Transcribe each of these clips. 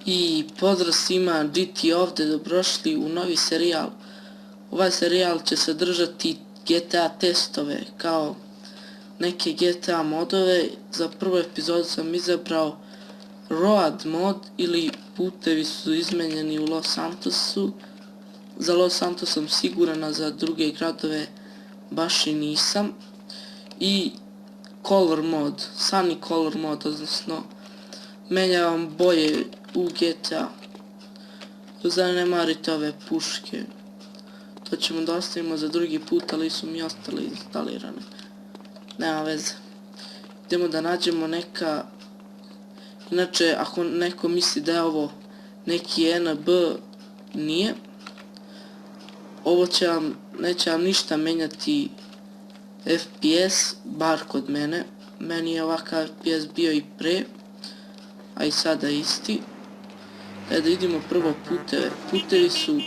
I pozdrav svima, GT ovdje, dobrošli u novi serijal. Ovaj serijal će sadržati GTA testove, kao neke GTA modove. Za prvu epizodu sam izabrao Road mod, ili putevi su izmenjeni u Los Santosu. Za Los Santos sam siguran, a za druge gradove baš i nisam. I Color mod, Sunny Color mod, odnosno menjavam boje u GTA. Zanemarite ove puške, to ćemo da ostavimo za drugi put, ali su mi ostale instalirane, nema veze. Idemo da nađemo neka, inače ako neko misli da je ovo neki NB, nije. Ovo neće vam ništa menjati FPS, bar kod mene. Meni je ovakav FPS bio i pre, a i sada isti. Da vidimo prvo puteve. Putevi su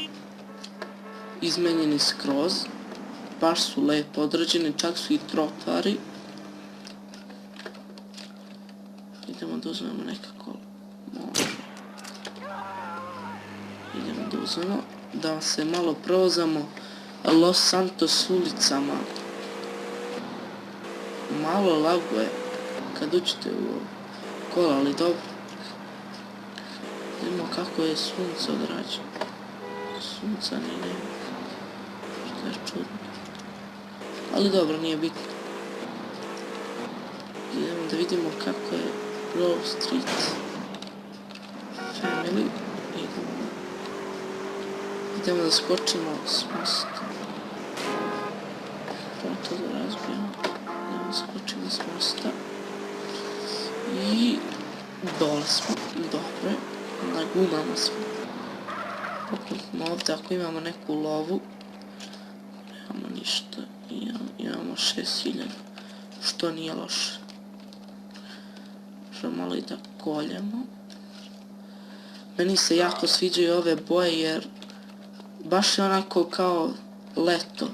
izmenjeni skroz, baš su lepo odrađeni, čak su i trotoari. Idemo da uzmemo nekako, idemo da uzmemo, da se malo provozamo Los Santos ulicama. Malo laguje kad uđete u kola, ali dobro. Vidimo kako je sunce odrađeno. Sunca ni nema. Što je čudno. Ali dobro, nije bitno. Idemo da vidimo kako je Grove Street Family. Idemo da skočimo s mosta. Prvo to da razbijemo. Idemo da skočimo s mosta. I dole smo. Dobro je. Na gumama smo. Pokupimo ovdje ako imamo neku lovu. Nemamo ništa. Imamo 6000. Što nije loše. Možemo malo i da koljemo. Meni se jako sviđaju ove boje jer baš je onako kao leto.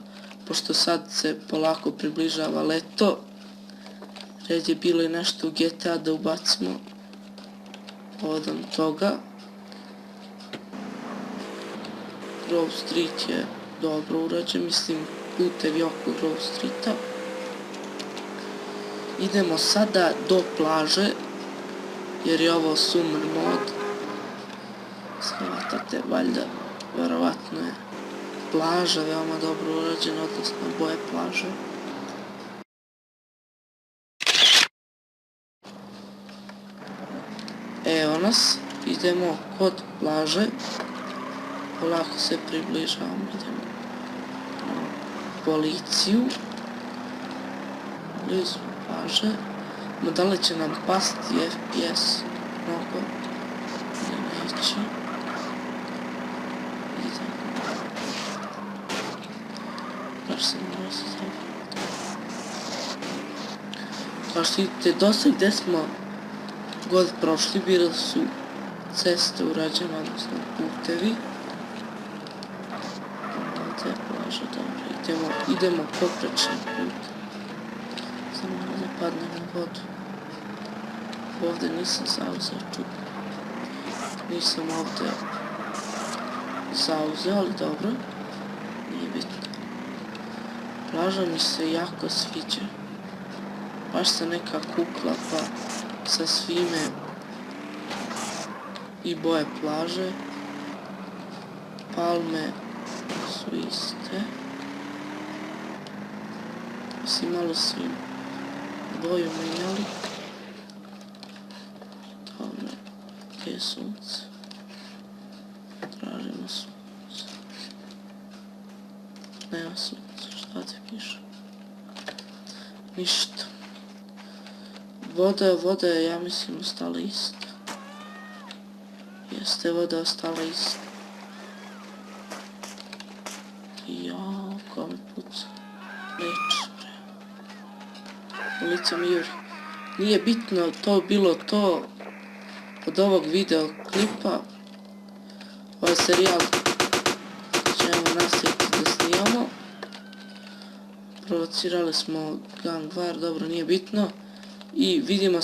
Pošto sad se polako približava leto. Red je bilo i nešto u GTA da ubacimo povodom toga. Grove Street je dobro urađen, mislim putevi oko Grove Streeta. Idemo sada do plaže, jer je ovo summer mod. Shvatate, valjda, verovatno je plaža veoma dobro urađena, odnosno boje plaže. Evo nas, idemo kod plaže, polako se približavamo, idemo na policiju, blizu plaže, da li će nam pasti FPS mnogo, ili neće, idemo, baš se mora se zavljati. Kao što vidite, dosta gde smo god prošli, bile su ceste urađene, odnosno putevi. Ovdje je plaža, dobro, idemo poprečni put. Samo da padnem u vodu. Ovdje nisam zauzeo, čudno. Nisam ovdje zauzeo, ali dobro, nije bitno. Plaža mi se jako sviđa. Baš se neka kukla, pa sa svime i boje plaže. Palme su iste. Si malo svim boju menjali. Dobro, gdje je sunce? Tražimo sunce. Nema sunca, šta ti piše? Ništa. Voda je, ja mislim, ostala ista. Jeste, voda ostala ista. Jao, ko mi puca. Leče, bre. Ulica mi juri. Nije bitno to bilo to od ovog video klipa. Ovaj serijal ćemo nastaviti da snimamo. Provocirali smo gang war, dobro, nije bitno. I vidimo